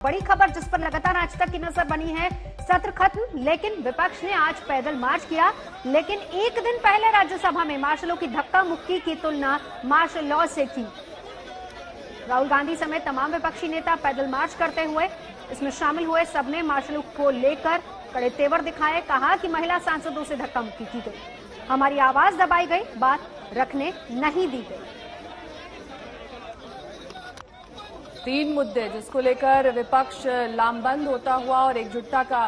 बड़ी खबर जिस पर लगातार आज तक की नजर बनी है, सत्र खत्म, लेकिन विपक्ष ने आज पैदल मार्च किया। लेकिन एक दिन पहले राज्यसभा में मार्शल लॉ की धक्का मुक्की की तुलना मार्शल लॉ से की। राहुल गांधी समेत तमाम विपक्षी नेता पैदल मार्च करते हुए इसमें शामिल हुए। सबने मार्शल लॉ को लेकर कड़े तेवर दिखाए। कहा कि महिला सांसदों से धक्का मुक्की की गई, हमारी आवाज दबाई गई, बात रखने नहीं दी गई। 3 मुद्दे जिसको लेकर विपक्ष लामबंद होता हुआ और एकजुटता का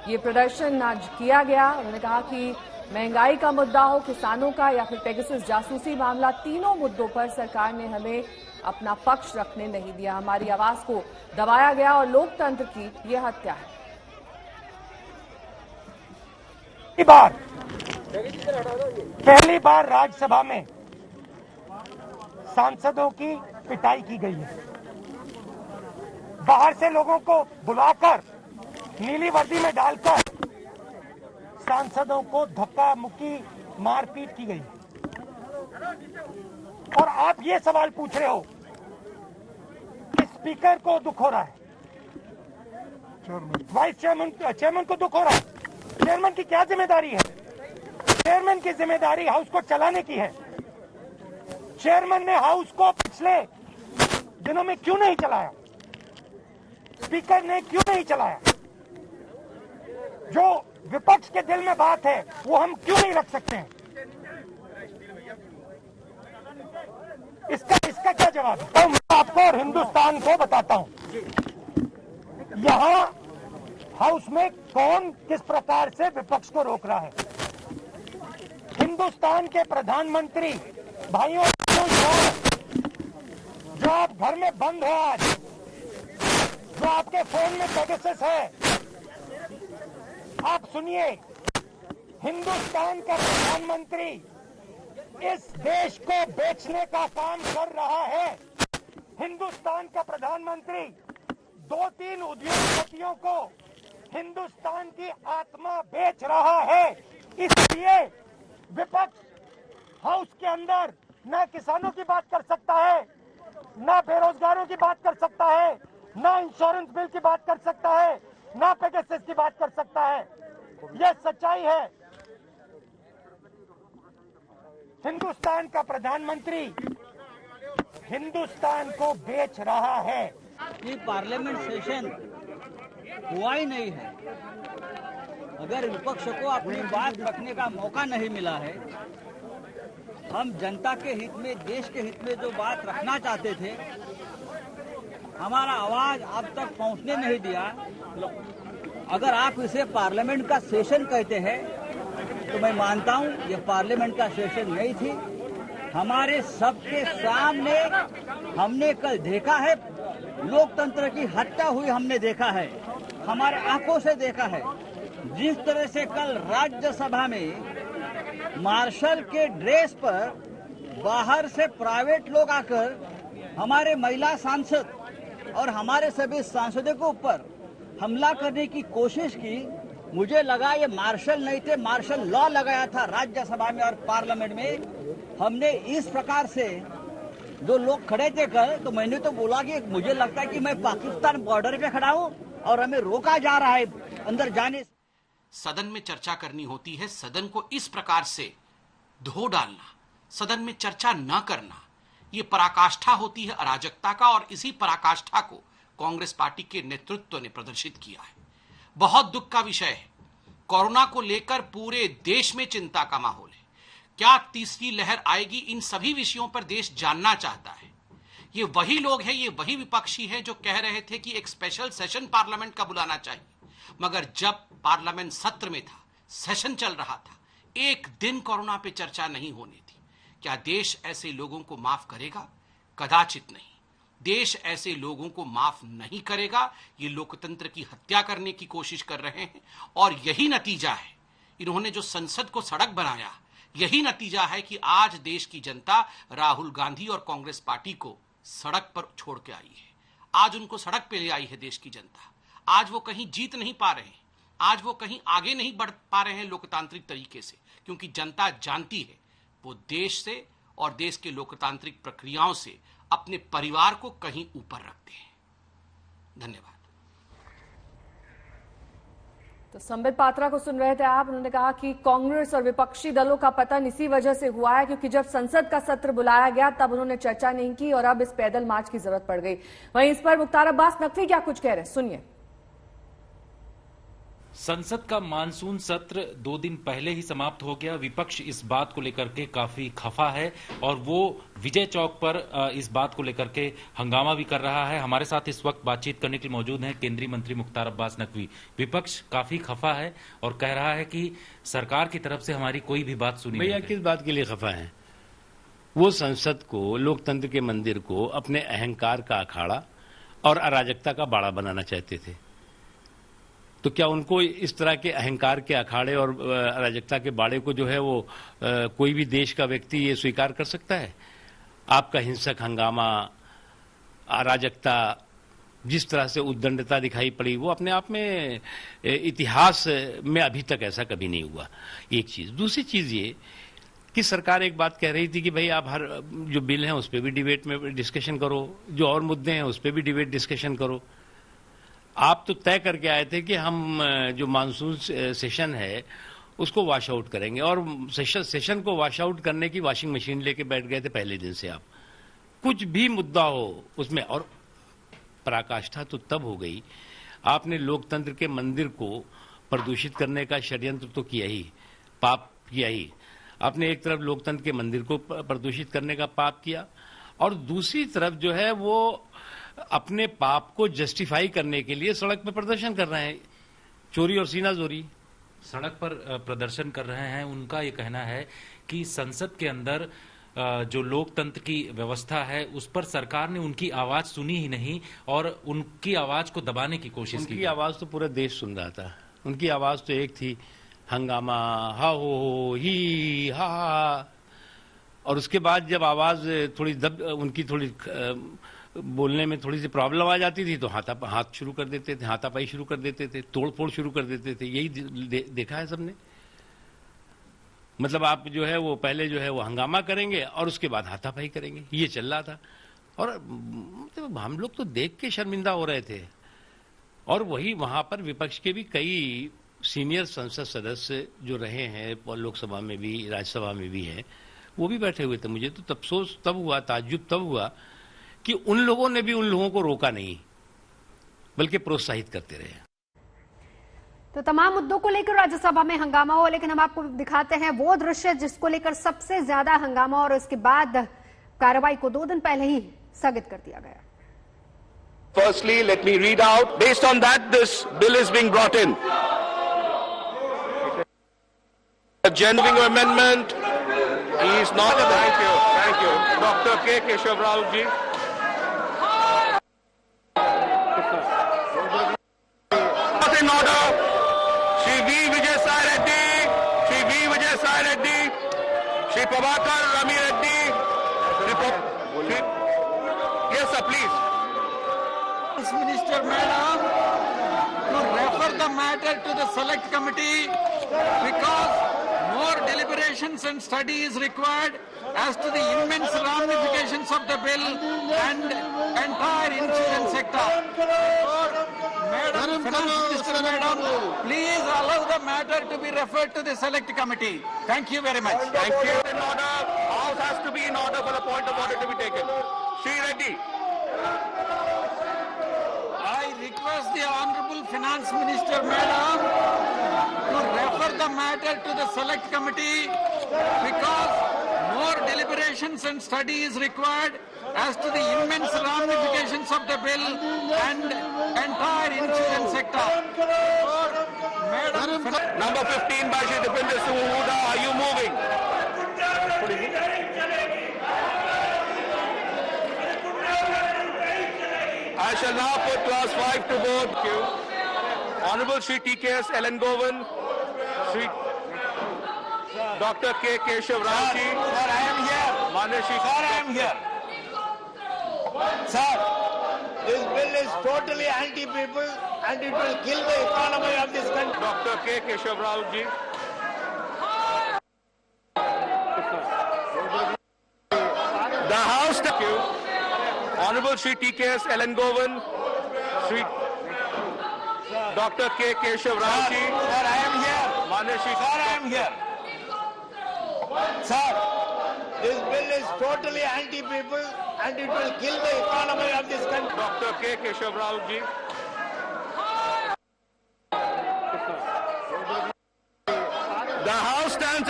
ये प्रदर्शन आज किया गया। उन्होंने कहा कि महंगाई का मुद्दा हो, किसानों का या फिर पेगासस जासूसी मामला, तीनों मुद्दों पर सरकार ने हमें अपना पक्ष रखने नहीं दिया। हमारी आवाज को दबाया गया और लोकतंत्र की ये हत्या है। पहली बार राज्यसभा में सांसदों की पिटाई की गई है। बाहर से लोगों को बुलाकर नीली वर्दी में डालकर सांसदों को धक्का मुक्की मारपीट की गई। और आप ये सवाल पूछ रहे हो कि स्पीकर को दुख हो रहा है, वाइस चेयरमैन को दुख हो रहा है। चेयरमैन की क्या जिम्मेदारी है? चेयरमैन की जिम्मेदारी हाउस को चलाने की है। चेयरमैन ने हाउस को पिछले दिनों में क्यों नहीं चलाया? स्पीकर ने क्यों नहीं चलाया? जो विपक्ष के दिल में बात है वो हम क्यों नहीं रख सकते हैं? इसका क्या जवाब है? तो मैं आपको और हिंदुस्तान को बताता हूं, यहां हाउस में कौन किस प्रकार से विपक्ष को रोक रहा है। हिंदुस्तान के प्रधानमंत्री भाइयों, जो आप घर में बंद हो आज, जो आपके फोन में पेगासस है, आप सुनिए, हिंदुस्तान का प्रधानमंत्री इस देश को बेचने का काम कर रहा है। हिंदुस्तान का प्रधानमंत्री 2-3 उद्योगपतियों को हिंदुस्तान की आत्मा बेच रहा है। इसलिए विपक्ष हाउस के अंदर न किसानों की बात कर सकता है, न बेरोजगारों की बात कर सकता है, ना इंश्योरेंस बिल की बात कर सकता है, ना पेगासस की बात कर सकता है। यह सच्चाई है। हिंदुस्तान का प्रधानमंत्री हिंदुस्तान को बेच रहा है। ये पार्लियामेंट सेशन हुआ ही नहीं है। अगर विपक्ष को अपनी बात रखने का मौका नहीं मिला है, हम जनता के हित में, देश के हित में जो बात रखना चाहते थे, हमारा आवाज आप तक पहुंचने नहीं दिया। अगर आप इसे पार्लियामेंट का सेशन कहते हैं तो मैं मानता हूं ये पार्लियामेंट का सेशन नहीं थी। हमारे सबके सामने हमने कल देखा है, लोकतंत्र की हत्या हुई हमने देखा है, हमारे आंखों से देखा है। जिस तरह से कल राज्यसभा में मार्शल के ड्रेस पर बाहर से प्राइवेट लोग आकर हमारे महिला सांसद और हमारे सभी सांसदों के ऊपर हमला करने की कोशिश की, मुझे लगा ये मार्शल नहीं थे, मार्शल लॉ लगाया था राज्यसभा में और पार्लियामेंट में। हमने इस प्रकार से जो लोग खड़े थे कल, तो मैंने तो बोला कि मुझे लगता है कि मैं पाकिस्तान बॉर्डर पे खड़ा हूं और हमें रोका जा रहा है अंदर जाने। सदन में चर्चा करनी होती है, सदन को इस प्रकार से धो डालना, सदन में चर्चा न करना, ये पराकाष्ठा होती है अराजकता का। और इसी पराकाष्ठा को कांग्रेस पार्टी के नेतृत्व ने प्रदर्शित किया है। बहुत दुख का विषय है, कोरोना को लेकर पूरे देश में चिंता का माहौल है। क्या तीसरी लहर आएगी? इन सभी विषयों पर देश जानना चाहता है। ये वही लोग हैं, ये वही विपक्षी हैं जो कह रहे थे कि एक स्पेशल सेशन पार्लियामेंट का बुलाना चाहिए। मगर जब पार्लियामेंट सत्र में था, सेशन चल रहा था, एक दिन कोरोना पे चर्चा नहीं होनी थी। क्या देश ऐसे लोगों को माफ करेगा? कदाचित नहीं। देश ऐसे लोगों को माफ नहीं करेगा। ये लोकतंत्र की हत्या करने की कोशिश कर रहे हैं और यही नतीजा है। इन्होंने जो संसद को सड़क बनाया, यही नतीजा है कि आज देश की जनता राहुल गांधी और कांग्रेस पार्टी को सड़क पर छोड़ के आई है। आज उनको सड़क पे ले आई है देश की जनता। आज वो कहीं जीत नहीं पा रहे हैं, आज वो कहीं आगे नहीं बढ़ पा रहे हैं लोकतांत्रिक तरीके से, क्योंकि जनता जानती है वो देश से और देश के लोकतांत्रिक प्रक्रियाओं से अपने परिवार को कहीं ऊपर रखते हैं। धन्यवाद। तो संबित पात्रा को सुन रहे थे आप। उन्होंने कहा कि कांग्रेस और विपक्षी दलों का पतन इसी वजह से हुआ है क्योंकि जब संसद का सत्र बुलाया गया तब उन्होंने चर्चा नहीं की और अब इस पैदल मार्च की जरूरत पड़ गई। वहीं इस पर मुख्तार अब्बास नकवी क्या कुछ कह रहे हैं, सुनिए। संसद का मानसून सत्र 2 दिन पहले ही समाप्त हो गया। विपक्ष इस बात को लेकर के काफी खफा है और वो विजय चौक पर इस बात को लेकर के हंगामा भी कर रहा है। हमारे साथ इस वक्त बातचीत करने के लिए मौजूद हैं केंद्रीय मंत्री मुख्तार अब्बास नकवी। विपक्ष काफी खफा है और कह रहा है कि सरकार की तरफ से हमारी कोई भी बात सुनी नहीं। भैया किस बात के लिए खफा है? वो संसद को, लोकतंत्र के मंदिर को अपने अहंकार का अखाड़ा और अराजकता का बाड़ा बनाना चाहते थे। तो क्या उनको इस तरह के अहंकार के अखाड़े और अराजकता के बाड़े को जो है वो कोई भी देश का व्यक्ति ये स्वीकार कर सकता है? आपका हिंसक हंगामा, अराजकता, जिस तरह से उद्दंडता दिखाई पड़ी वो अपने आप में इतिहास में अभी तक ऐसा कभी नहीं हुआ। एक चीज। दूसरी चीज ये कि सरकार एक बात कह रही थी कि भाई आप हर जो बिल हैं उस पर भी डिबेट में डिस्कशन करो, जो और मुद्दे हैं उस पर भी डिबेट डिस्कशन करो। आप तो तय करके आए थे कि हम जो मानसून सेशन है उसको वॉश आउट करेंगे और सेशन को वॉश आउट करने की वॉशिंग मशीन लेके बैठ गए थे पहले दिन से। आप कुछ भी मुद्दा हो उसमें, और पराकाष्ठा तो तब हो गई, आपने लोकतंत्र के मंदिर को प्रदूषित करने का षड्यंत्र तो किया ही, पाप किया ही। आपने एक तरफ लोकतंत्र के मंदिर को प्रदूषित करने का पाप किया और दूसरी तरफ जो है वो अपने पाप को जस्टिफाई करने के लिए सड़क पर प्रदर्शन कर रहे हैं, चोरी और सीनाजोरी। सड़क पर प्रदर्शन कर रहे हैं। उनका ये कहना है कि संसद के अंदर जो लोकतंत्र की व्यवस्था है उस पर सरकार ने उनकी आवाज सुनी ही नहीं और उनकी आवाज को दबाने की कोशिश की। उनकी आवाज तो पूरा देश सुन रहा था। उनकी आवाज तो एक थी, हंगामा, हा हो ही हा, और उसके बाद जब आवाज थोड़ी उनकी थोड़ी बोलने में थोड़ी सी प्रॉब्लम आ जाती थी तो हाथ शुरू कर देते थे, हाथापाई शुरू कर देते थे, तोड़फोड़ शुरू कर देते थे। यही देखा है सबने। मतलब आप जो है वो पहले जो है वो हंगामा करेंगे और उसके बाद हाथापाई करेंगे, ये चल रहा था। और मतलब हम लोग तो देख के शर्मिंदा हो रहे थे। और वही वहां पर विपक्ष के भी कई सीनियर संसद सदस्य जो रहे हैं, लोकसभा में भी राज्यसभा में भी हैं, वो भी बैठे हुए थे। मुझे तो अफसोस तब हुआ, ताज्जुब तब हुआ कि उन लोगों ने भी उन लोगों को रोका नहीं, बल्कि प्रोत्साहित करते रहे। तो तमाम मुद्दों को लेकर राज्यसभा में हंगामा हुआ, लेकिन हम आपको दिखाते हैं वो दृश्य जिसको लेकर सबसे ज्यादा हंगामा और उसके बाद कार्रवाई को 2 दिन पहले ही स्थगित कर दिया गया। Firstly, let me read out. Based on that, this bill is being brought in. A genuine amendment. He is not. Thank you. Thank you. Dr. K. Keshav Rao ji. In order, Shri V. Vijay Sai Reddy, Shri V. Vijay Sai Reddy, Shri Prabhakar Rami Reddy, yes sir, please. Minister Madam, to refer the matter to the select committee because more deliberations and study is required as to the immense ramifications of the bill and entire insurance sector. Madam, Finance Minister Madam, please allow the matter to be referred to the select committee. Thank you very much. Thank you. In order, House has to be in order for the point of order to be taken. Shri Reddy. I request the Honorable Finance Minister Madam to refer the matter to the select committee because more deliberations and study is required as to the immense ramifications of the bill and entire insurance sector. Madam, Number 15 by Shri Dipinder Singh Hooda, are you moving? I shall now put class 5 to vote. Thank you. Honorable Shri T.K.S. Elangovan, Shri Dr. K. Keshav Rao ji. Sir, I am here. Manya Shri. Sir, I am here. Sir, this bill is totally anti-people and it will kill the economy of this country. Dr. K. Keshav Rao ji. The House. Thank you. Honorable Shri T.K.S. Elangovan, Shri doctor के Keshav Rao ji. Sir, I am here. माननीय Shri Sir, I am here. Sir, this bill is totally anti-people and it will kill the economy of this country. Doctor के Keshav Rao ji. The House stands.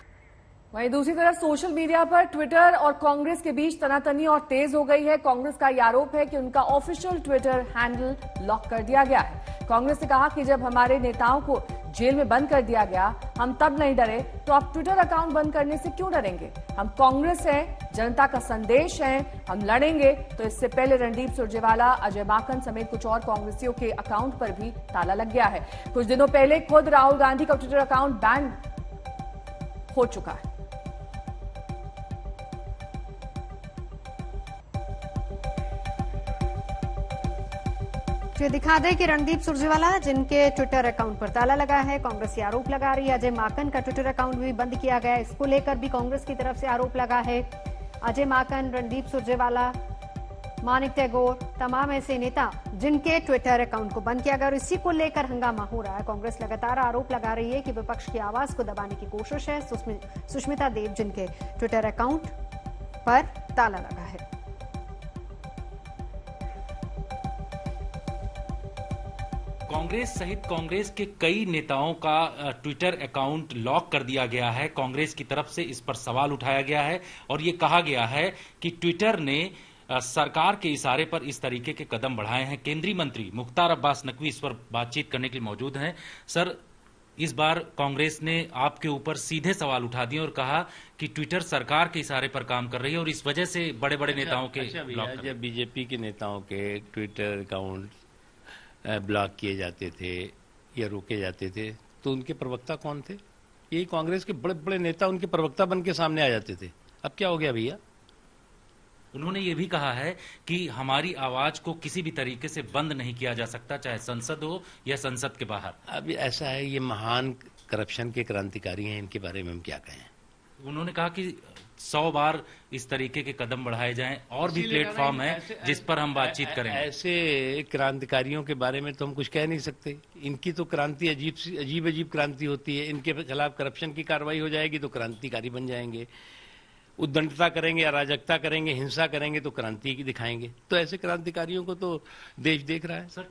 वहीं दूसरी तरफ social media पर Twitter और कांग्रेस के बीच तनातनी और तेज हो गई है। कांग्रेस का यह आरोप है कि उनका ऑफिशियल ट्विटर हैंडल लॉक कर दिया गया है। कांग्रेस ने कहा कि जब हमारे नेताओं को जेल में बंद कर दिया गया, हम तब नहीं डरे, तो आप ट्विटर अकाउंट बंद करने से क्यों डरेंगे? हम कांग्रेस हैं, जनता का संदेश है, हम लड़ेंगे। तो इससे पहले रणदीप सुरजेवाला, अजय माकन समेत कुछ और कांग्रेसियों के अकाउंट पर भी ताला लग गया है। कुछ दिनों पहले खुद राहुल गांधी का ट्विटर अकाउंट बैन हो चुका है। ये दिखा दें कि रणदीप सुरजेवाला, जिनके ट्विटर अकाउंट पर ताला लगा है, कांग्रेस ये आरोप लगा रही है। अजय माकन का ट्विटर अकाउंट भी बंद किया गया है, इसको लेकर भी कांग्रेस की तरफ से आरोप लगा है। अजय माकन, रणदीप सुरजेवाला, मानिक टैगोर, तमाम ऐसे नेता जिनके ट्विटर अकाउंट को बंद किया गया और इसी को लेकर हंगामा हो रहा है। कांग्रेस लगातार आरोप लगा रही है कि विपक्ष की आवाज को दबाने की कोशिश है। सुष्मिता देव, जिनके ट्विटर अकाउंट पर ताला लगा है। कांग्रेस सहित कांग्रेस के कई नेताओं का ट्विटर अकाउंट लॉक कर दिया गया है। कांग्रेस की तरफ से इस पर सवाल उठाया गया है और ये कहा गया है कि ट्विटर ने सरकार के इशारे पर इस तरीके के कदम बढ़ाए हैं। केंद्रीय मंत्री मुख्तार अब्बास नकवी इस पर बातचीत करने के लिए मौजूद हैं। सर, इस बार कांग्रेस ने आपके ऊपर सीधे सवाल उठा दिए और कहा कि ट्विटर सरकार के इशारे पर काम कर रही है और इस वजह से बड़े बड़े नेताओं के जब बीजेपी के नेताओं के ट्विटर अकाउंट ब्लॉक किए जाते थे या रोके जाते थे तो उनके प्रवक्ता कौन थे? यही कांग्रेस के बड़े बड़े नेता उनके प्रवक्ता बन के सामने आ जाते थे। अब क्या हो गया भैया? उन्होंने ये भी कहा है कि हमारी आवाज को किसी भी तरीके से बंद नहीं किया जा सकता, चाहे संसद हो या संसद के बाहर। अब ऐसा है, ये महान करप्शन के क्रांतिकारी हैं, इनके बारे में हम क्या कहें? उन्होंने कहा कि 100 बार इस तरीके के कदम बढ़ाए जाएं और भी प्लेटफॉर्म है जिस पर हम बातचीत करें। ऐसे क्रांतिकारियों के बारे में तो हम कुछ कह नहीं सकते। इनकी तो क्रांति अजीब अजीब क्रांति होती है। इनके खिलाफ करप्शन की कार्रवाई हो जाएगी तो क्रांतिकारी बन जाएंगे। उद्दंडता करेंगे, अराजकता करेंगे, हिंसा करेंगे तो क्रांति की दिखाएंगे। तो ऐसे क्रांतिकारियों को तो देश देख रहा है। सर,